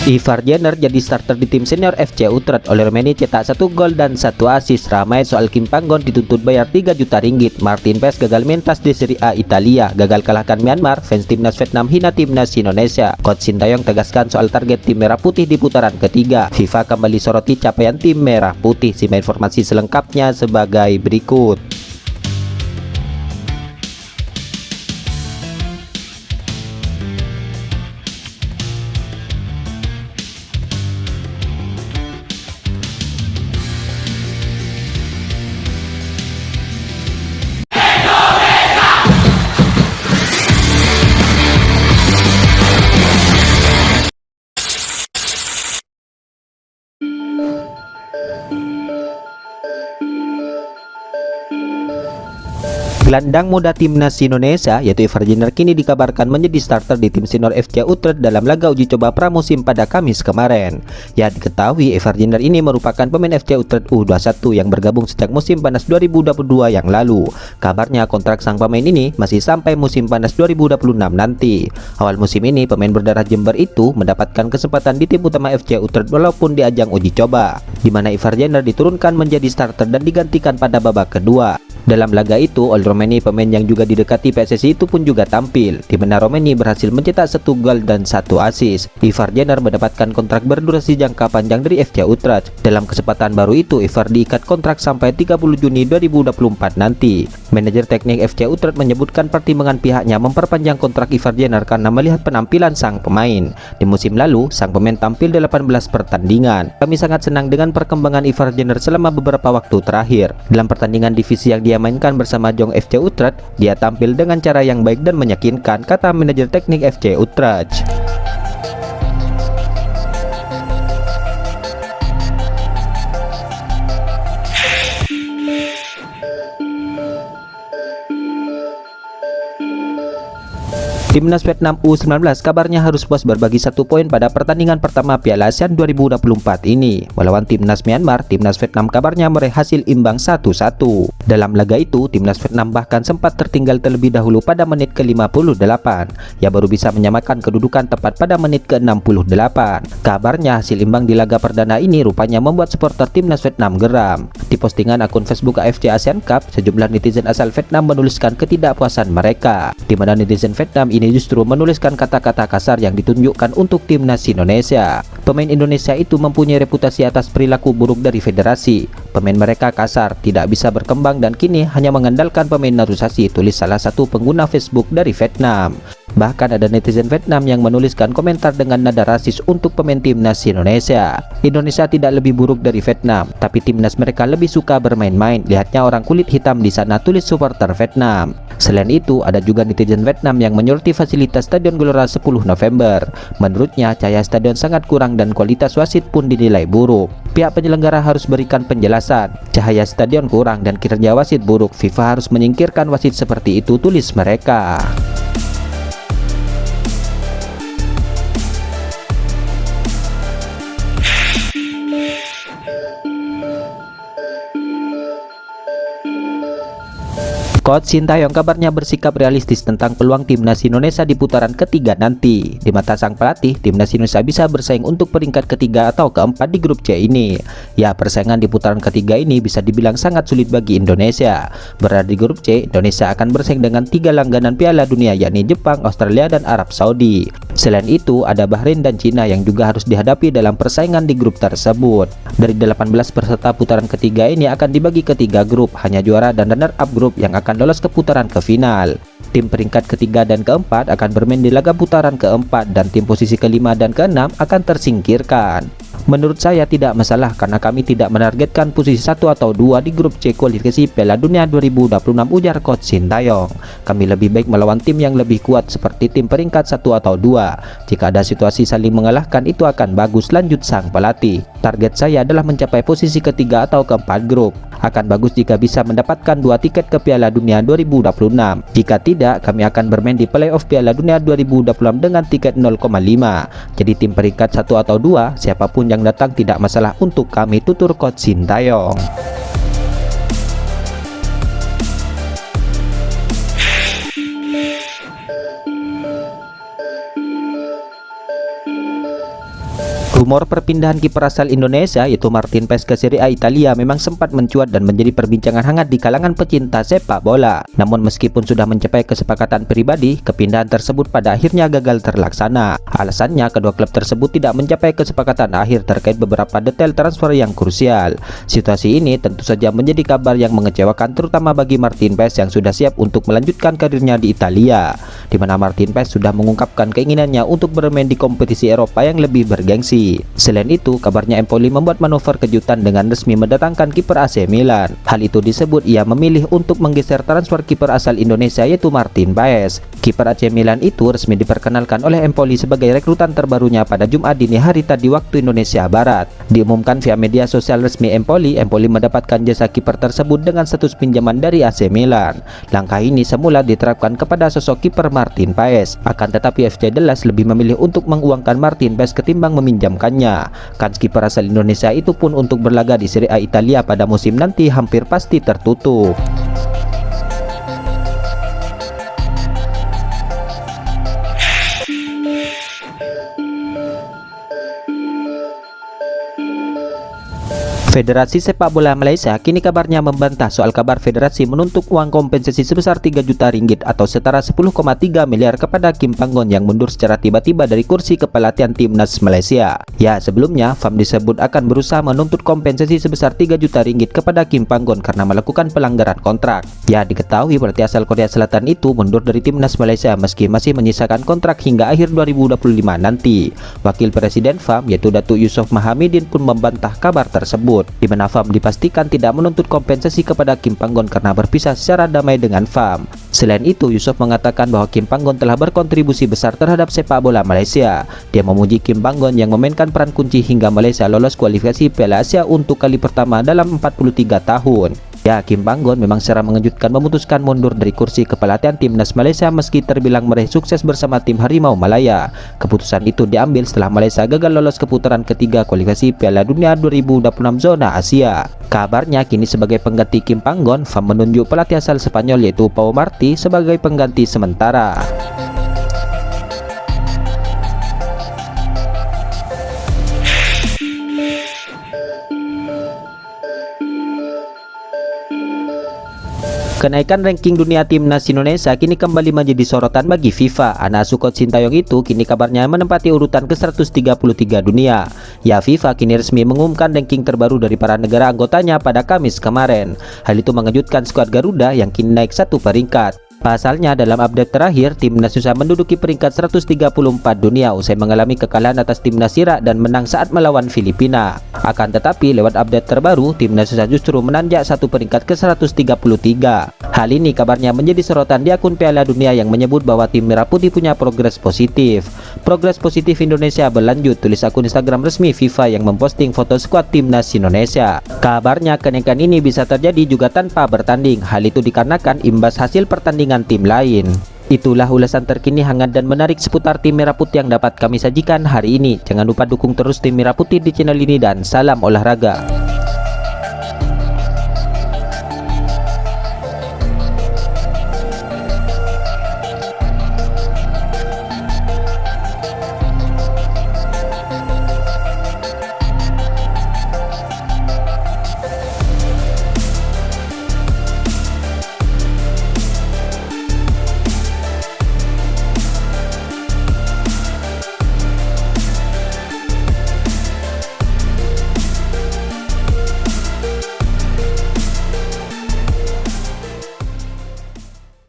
Ivar Jenner jadi starter di tim senior FC Utrecht. Oleh Romeni cetak 1 gol dan 1 assist. Ramai soal Kim Panggon dituntut bayar 3 juta ringgit. Martin Paes gagal mentas di Serie A Italia. Gagal kalahkan Myanmar. Fans timnas Vietnam hina timnas Indonesia. Coach Sintayong tegaskan soal target tim merah putih di putaran ketiga. FIFA kembali soroti capaian tim merah putih. Simak informasi selengkapnya sebagai berikut. Gelandang muda timnas Indonesia yaitu Ivar Jenner kini dikabarkan menjadi starter di tim senior FC Utrecht dalam laga uji coba pramusim pada Kamis kemarin. Ya, diketahui Ivar Jenner ini merupakan pemain FC Utrecht U21 yang bergabung sejak musim panas 2022 yang lalu. Kabarnya kontrak sang pemain ini masih sampai musim panas 2026 nanti. Awal musim ini pemain berdarah Jember itu mendapatkan kesempatan di tim utama FC Utrecht walaupun di ajang uji coba, di mana Ivar Jenner diturunkan menjadi starter dan digantikan pada babak kedua. Dalam laga itu, Oli Romeni, pemain yang juga didekati PSSI itu pun juga tampil, di mana Romeni berhasil mencetak 1 gol dan 1 assist. Ivar Jenner mendapatkan kontrak berdurasi jangka panjang dari FC Utrecht. Dalam kesempatan baru itu, Ivar diikat kontrak sampai 30 Juni 2024 nanti. Manajer teknik FC Utrecht menyebutkan pertimbangan pihaknya memperpanjang kontrak Ivar Jenner karena melihat penampilan sang pemain. Di musim lalu, sang pemain tampil 18 pertandingan. Kami sangat senang dengan perkembangan Ivar Jenner selama beberapa waktu terakhir. Dalam pertandingan divisi yang dia mainkan bersama Jong FC Utrecht, dia tampil dengan cara yang baik dan meyakinkan, kata manajer teknik FC Utrecht. Timnas Vietnam U19 kabarnya harus puas berbagi 1 poin pada pertandingan pertama Piala ASEAN 2024 ini. Melawan timnas Myanmar, timnas Vietnam kabarnya meraih hasil imbang 1-1. Dalam laga itu, timnas Vietnam bahkan sempat tertinggal terlebih dahulu pada menit ke-58. Ia baru bisa menyamakan kedudukan tepat pada menit ke-68. Kabarnya hasil imbang di laga perdana ini rupanya membuat supporter timnas Vietnam geram. Di postingan akun Facebook AFC ASEAN Cup, sejumlah netizen asal Vietnam menuliskan ketidakpuasan mereka, di mana netizen Vietnam ini justru menuliskan kata-kata kasar yang ditunjukkan untuk timnas Indonesia. Pemain Indonesia itu mempunyai reputasi atas perilaku buruk dari federasi. Pemain mereka kasar, tidak bisa berkembang dan kini hanya mengandalkan pemain naturalisasi, tulis salah satu pengguna Facebook dari Vietnam. Bahkan ada netizen Vietnam yang menuliskan komentar dengan nada rasis untuk pemain timnas Indonesia. Indonesia tidak lebih buruk dari Vietnam, tapi timnas mereka lebih suka bermain-main. Lihatnya orang kulit hitam di sana, tulis supporter Vietnam. Selain itu, ada juga netizen Vietnam yang menyoroti fasilitas Stadion Gelora 10 November. Menurutnya, cahaya stadion sangat kurang dan kualitas wasit pun dinilai buruk. Pihak penyelenggara harus berikan penjelasan. Cahaya stadion kurang dan kinerja wasit buruk. FIFA harus menyingkirkan wasit seperti itu, tulis mereka. Coach Sintayong kabarnya bersikap realistis tentang peluang timnas Indonesia di putaran ketiga nanti. Di mata sang pelatih, timnas Indonesia bisa bersaing untuk peringkat ketiga atau keempat di grup C ini. Ya, persaingan di putaran ketiga ini bisa dibilang sangat sulit bagi Indonesia. Berada di grup C, Indonesia akan bersaing dengan 3 langganan Piala Dunia, yakni Jepang, Australia, dan Arab Saudi. Selain itu, ada Bahrain dan Cina yang juga harus dihadapi dalam persaingan di grup tersebut. Dari 18 peserta putaran ketiga ini akan dibagi ke 3 grup, hanya juara dan runner-up grup yang akan lolos ke putaran ke final. Tim peringkat ketiga dan keempat akan bermain di laga putaran keempat dan tim posisi kelima dan keenam akan tersingkirkan. Menurut saya tidak masalah karena kami tidak menargetkan posisi 1 atau 2 di grup C kualifikasi Piala Dunia 2026, ujar Coach Sintayong. Kami lebih baik melawan tim yang lebih kuat seperti tim peringkat 1 atau 2. Jika ada situasi saling mengalahkan itu akan bagus, lanjut sang pelatih. Target saya adalah mencapai posisi ketiga atau keempat grup. Akan bagus jika bisa mendapatkan 2 tiket ke Piala Dunia 2026. Jika tidak, kami akan bermain di playoff Piala Dunia 2026 dengan tiket 0,5. Jadi tim peringkat 1 atau 2, siapapun yang datang tidak masalah untuk kami, tutur Coach Sintayong. Rumor perpindahan kiper asal Indonesia yaitu Martin Paes ke Serie A Italia memang sempat mencuat dan menjadi perbincangan hangat di kalangan pecinta sepak bola. Namun meskipun sudah mencapai kesepakatan pribadi, kepindahan tersebut pada akhirnya gagal terlaksana. Alasannya kedua klub tersebut tidak mencapai kesepakatan akhir terkait beberapa detail transfer yang krusial. Situasi ini tentu saja menjadi kabar yang mengecewakan terutama bagi Martin Paes yang sudah siap untuk melanjutkan karirnya di Italia, di mana Martin Paes sudah mengungkapkan keinginannya untuk bermain di kompetisi Eropa yang lebih bergengsi. Selain itu, kabarnya Empoli membuat manuver kejutan dengan resmi mendatangkan kiper AC Milan. Hal itu disebut ia memilih untuk menggeser transfer kiper asal Indonesia yaitu Martin Paes. Kiper AC Milan itu resmi diperkenalkan oleh Empoli sebagai rekrutan terbarunya pada Jumat dini hari tadi waktu Indonesia Barat. Diumumkan via media sosial resmi Empoli mendapatkan jasa kiper tersebut dengan status pinjaman dari AC Milan. Langkah ini semula diterapkan kepada sosok kiper Martin Paes. Akan tetapi FC Dallas lebih memilih untuk menguangkan Martin Paes ketimbang meminjamkannya. Kans kiper asal Indonesia itu pun untuk berlaga di Serie A Italia pada musim nanti hampir pasti tertutup. Federasi Sepak Bola Malaysia kini kabarnya membantah soal kabar federasi menuntut uang kompensasi sebesar 3 juta ringgit atau setara 10,3 miliar kepada Kim Panggon yang mundur secara tiba-tiba dari kursi kepelatihan timnas Malaysia. Ya, sebelumnya FAM disebut akan berusaha menuntut kompensasi sebesar 3 juta ringgit kepada Kim Panggon karena melakukan pelanggaran kontrak. Ya, diketahui pelatih asal Korea Selatan itu mundur dari timnas Malaysia meski masih menyisakan kontrak hingga akhir 2025 nanti. Wakil Presiden FAM yaitu Datuk Yusof Mahamudin pun membantah kabar tersebut, di mana FAM dipastikan tidak menuntut kompensasi kepada Kim Panggon karena berpisah secara damai dengan FAM. Selain itu, Yusof mengatakan bahwa Kim Panggon telah berkontribusi besar terhadap sepak bola Malaysia. Dia memuji Kim Panggon yang memainkan peran kunci hingga Malaysia lolos kualifikasi Piala Asia untuk kali pertama dalam 43 tahun. Ya, Kim Panggon memang secara mengejutkan memutuskan mundur dari kursi kepelatihan timnas Malaysia meski terbilang meraih sukses bersama tim Harimau Malaya. Keputusan itu diambil setelah Malaysia gagal lolos ke putaran ketiga kualifikasi Piala Dunia 2026 zona Asia. Kabarnya kini sebagai pengganti Kim Panggon, FAM menunjuk pelatih asal Spanyol yaitu Pau Marti sebagai pengganti sementara. Kenaikan ranking dunia timnas Indonesia kini kembali menjadi sorotan bagi FIFA. Anak asuh Coach Sintayong itu kini kabarnya menempati urutan ke-133 dunia. Ya, FIFA kini resmi mengumumkan ranking terbaru dari para negara anggotanya pada Kamis kemarin. Hal itu mengejutkan skuad Garuda yang kini naik satu peringkat. Pasalnya dalam update terakhir, timnas Nusa menduduki peringkat 134 dunia usai mengalami kekalahan atas timnas Irak dan menang saat melawan Filipina. Akan tetapi lewat update terbaru, timnas Nusa justru menanjak satu peringkat ke 133. Hal ini kabarnya menjadi sorotan di akun Piala Dunia yang menyebut bahwa tim Merah Putih punya progres positif. Progres positif Indonesia berlanjut, tulis akun Instagram resmi FIFA yang memposting foto skuad timnas Indonesia. Kabarnya kenaikan ini bisa terjadi juga tanpa bertanding. Hal itu dikarenakan imbas hasil pertandingan tim lain. Itulah ulasan terkini hangat dan menarik seputar tim Merah Putih yang dapat kami sajikan hari ini. Jangan lupa dukung terus tim Merah Putih di channel ini dan salam olahraga.